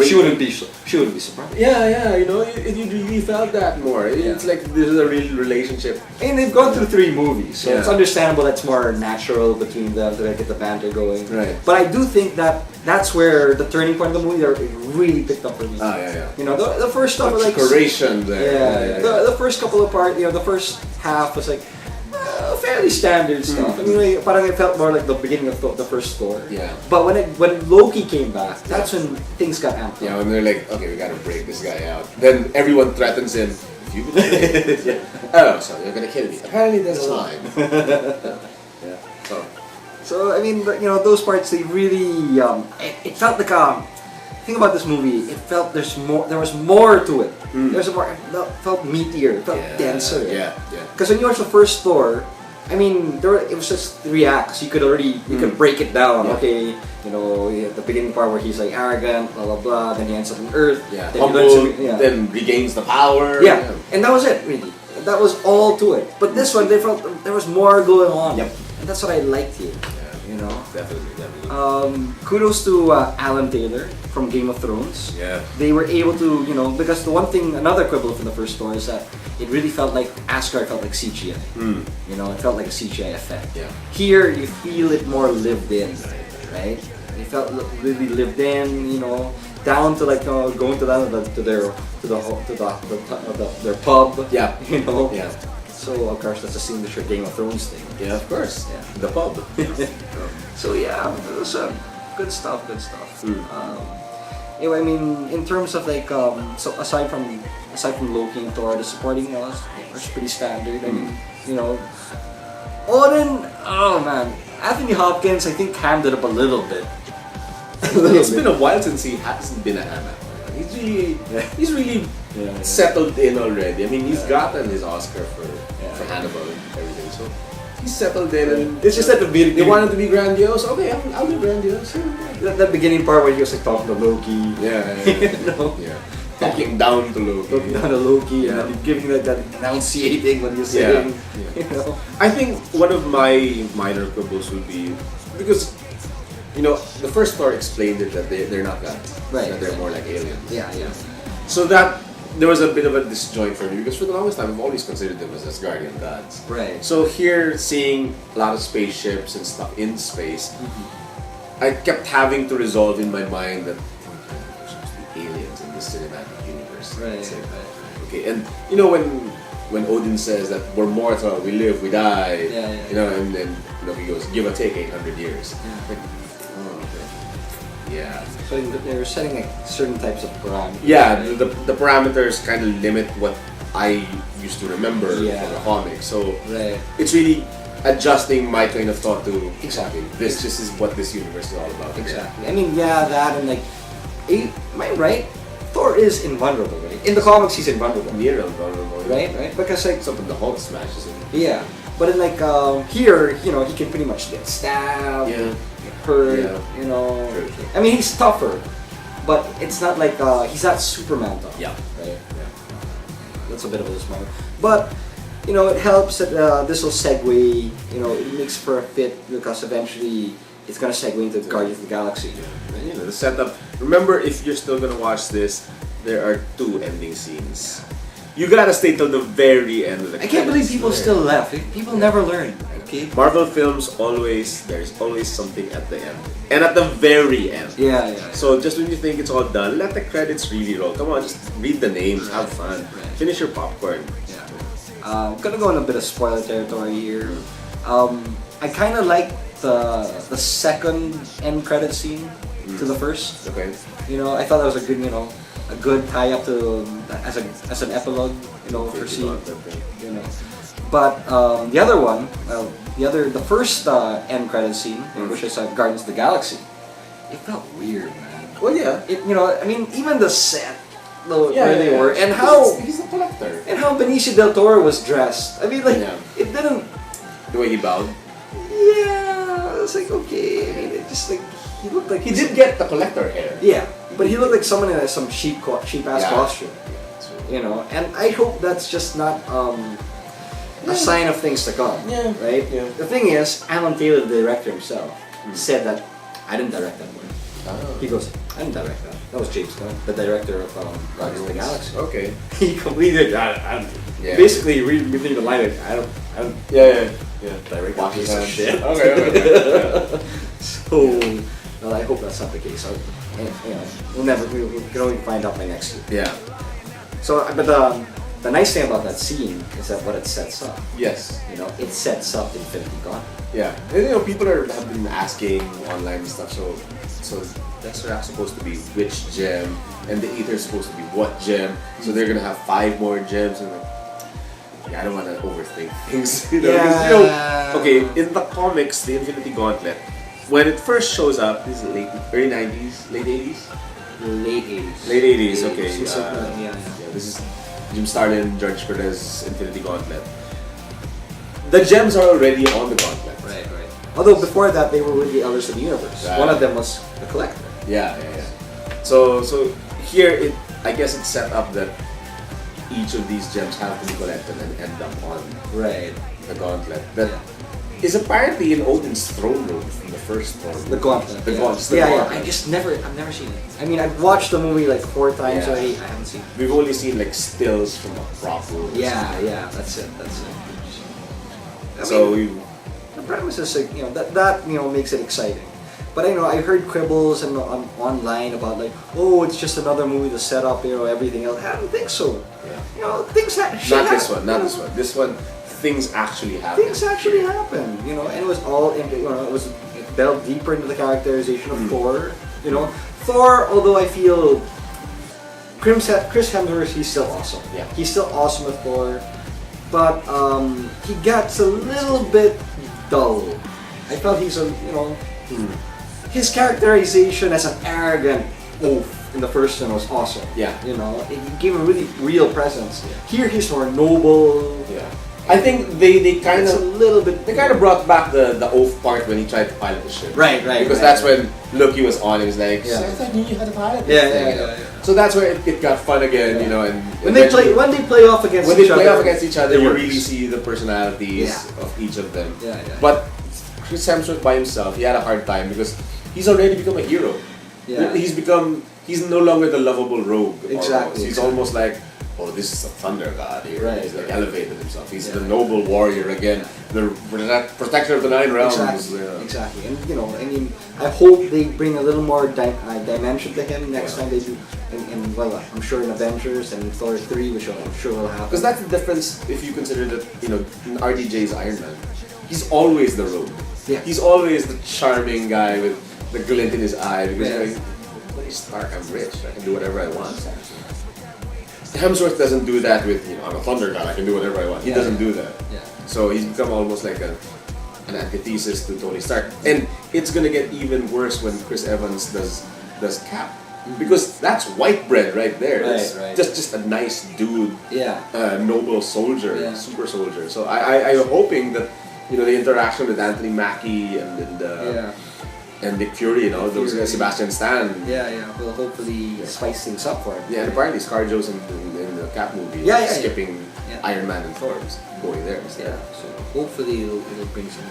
she wouldn't be surprised. Yeah, you know, you really felt that more. It's like this is a real relationship. And they've gone through 3 movies, so it's understandable that's more natural between them to get the banter going. Right. But I do think that's where the turning point of the movie really picked up for me. You know, the first stuff was like decoration there. The first couple of parts, you know, the first half was like fairly standard stuff. I mean, like, parang it felt more like the beginning of the first Thor. Yeah. But when Loki came back, that's when things got amped up. Yeah, when they're like, okay, we gotta break this guy out. Then everyone threatens him. If you betray oh, so you're gonna kill me. Apparently that's fine. Yeah. So I mean, you know, those parts they really it felt like thing about this movie, it felt there was more to it. There's more. It felt meatier. It felt denser. Yeah. Because when you watch the first Thor, I mean, it was just 3 acts. You could break it down. Yeah. Okay, you know, the beginning part where he's like arrogant, blah blah blah. Then he ends up on Earth. Yeah. Then Humble. Then regains the power. Yeah. And that was it, really. That was all to it. But this one, they felt there was more going on. Yep. And that's what I liked here. You know. Definitely. Kudos to Alan Taylor from Game of Thrones. Yeah. They were able to, you know, because another quibble from the first Thor is that it really felt like Asgard felt like CGI. You know, it felt like a CGI effect. Yeah. Here, you feel it more lived in, right? It felt really lived in, you know, down to like going to their pub. Yeah. You know. Yeah. So of course that's a signature Game of Thrones thing. Yeah, of course. Yeah. The pub. So yeah, it was good stuff. Anyway, I mean, in terms of like, so aside from Loki and Thor, the supporting was pretty standard. I mean, you know, Odin. Oh man, Anthony Hopkins, I think hammed it up a little bit. It's been a while since he hasn't been a hammer. He's really settled in already. I mean, he's gotten his Oscar for Hannibal and everything. So he's settled in. And It's just that the beginning. they wanted to be grandiose. Okay, I'll be grandiose. That beginning part where he was like talking to Loki. You know? Yeah. Talking down to Loki. Talking down to Loki and then giving that enunciating when you're saying. You know. I think one of my minor quibbles would be because, you know, the first Thor explained it that they're not gods. Right. That they're more like aliens. Yeah. So that there was a bit of a disjoint for me because for the longest time I've always considered them as Asgardian gods. Right. So here, seeing a lot of spaceships and stuff in space, I kept having to resolve in my mind that there's supposed to be aliens in this cinematic universe. Right. It's like, okay, and you know when Odin says that we're mortal, we live, we die, you know, and then he goes, give or take 800 years. Like, oh, okay. Yeah. So they're setting like certain types of parameters. Yeah, the parameters kind of limit what I used to remember from the comic. So it's really adjusting my train of thought to this is what this universe is all about. Exactly. I mean, that and like, am I right? Thor is invulnerable, right? In the comics, he's invulnerable. Near invulnerable. Right? Because like something the Hulk smashes him. Yeah, but in like here, you know, he can pretty much get stabbed, get hurt. You know. True. I mean, he's tougher, but it's not like he's not Superman tough. Yeah. Right. Yeah. That's a bit of a misnomer, but you know, it helps that this will segue. You know, it makes for a fit because eventually it's gonna segue into Guardians of the Galaxy. And, you know, the setup. Remember, if you're still gonna watch this, there are 2 ending scenes. You gotta stay till the very end of the I can't believe people still left. People never learn. Okay. Marvel films there's always something at the end. And at the very end. Yeah. So just when you think it's all done, let the credits really roll. Come on, just read the names, have fun. Finish your popcorn. Yeah. I'm gonna go in a bit of spoiler territory here. I kinda like the second end credit scene to the first. Okay. You know, I thought that was a good, you know, a good tie up to as an epilogue, you know, for scene. You know. But the other one, the first end credit scene, which is Guardians of the Galaxy, it felt weird, man. Well, yeah. You know, I mean, even the set, where they were, and how he's a collector, and how Benicio del Toro was dressed. I mean, like it didn't. The way he bowed. Yeah, I was like, okay. I mean, it just like he looked like he did get the collector hair. Yeah, but he looked like someone in some cheap ass costume. You know, and I hope that's just not a sign of things to come. Yeah. Right? Yeah. The thing is, Alan Taylor, the director himself, said that I didn't direct that one. He goes, I didn't direct that. That was James Gunn, the director of Guardians of the Galaxy. Okay. He completed. Basically, reading the line. I don't. Yeah. Direct Wash piece his of hands. shit. Okay. So, well, I hope that's not the case. We'll never. We can only find out by next year. Yeah. So, but the nice thing about that scene is that what it sets up. Yes. It sets up Infinity Gauntlet. Yeah. And, people have been asking online and stuff. So that's supposed to be which gem, and the Aether is supposed to be what gem. So they're gonna have 5 more gems, and I don't want to overthink things. Okay, in the comics, the Infinity Gauntlet, when it first shows up, this is early 90s, late 80s? Late 80s. Late 80s, okay. Yeah. This is Jim Starlin, George Perez, Infinity Gauntlet. The gems are already on the gauntlet. Right. Although before that, they were with the Elders of the Universe. Right. One of them was the Collector. Yeah. So here, I guess it's set up that each of these gems have to be collected and end up on the gauntlet. That is apparently in Odin's throne room from the first Thor. The gauntlet. The gauntlet. I've never seen it. I mean, I've watched the movie like 4 times already. I haven't seen it. We've only seen like stills from a prop room. Yeah. That's it. The premise is that makes it exciting. But I heard quibbles and online about it's just another movie to set up everything else. I don't think so. Yeah. Things Not this one. This one, things actually happen. Things actually happen. And it was all it delved deeper into the characterization of Thor. Thor, although I feel Chris Hemsworth, he's still awesome. Yeah. He's still awesome with Thor, but he gets a little bit dull. I felt his characterization as an arrogant oaf in the first one was awesome. Yeah. It gave him a really real presence. Yeah. Here he's more noble. Yeah. I think they kind of brought back the oath part when he tried to pilot the ship. Right. Because that's when Loki was on. He was like, yeah. "So I thought you knew how to pilot this thing." Yeah. So that's where it got fun again, And when they play off against each other, you really see the personalities of each of them. Yeah. But Chris Hemsworth by himself, he had a hard time because he's already become a hero. Yeah. He's no longer the lovable rogue. Exactly. He's almost like, this is a thunder god here. Right. He's elevated himself. He's the noble warrior again, the protector of the 9 realms. Exactly. And I hope they bring a little more dimension to him next time they do. And I'm sure in Avengers and Thor 3, which I'm sure will happen. Because that's the difference if you consider that in RDJ's Iron Man, he's always the rogue. Yeah. He's always the charming guy with the glint in his eye because he's Stark, I'm rich, I can do whatever I want. Hemsworth doesn't do that with, I'm a thunder god, I can do whatever I want. He doesn't do that. Yeah. So he's become almost like an antithesis to Tony Stark. And it's gonna get even worse when Chris Evans does Cap. Because that's white bread right there. Right. Just a nice dude. Yeah. Noble soldier, super soldier. So I'm hoping that the interaction with Anthony Mackie and Nick Fury, those guys, Sebastian Stan. Yeah. Will hopefully spice things up for him. Yeah, and apparently ScarJo's in the Cap movie. Skipping Iron Man and Thor, going there instead. Yeah. So hopefully it'll bring some.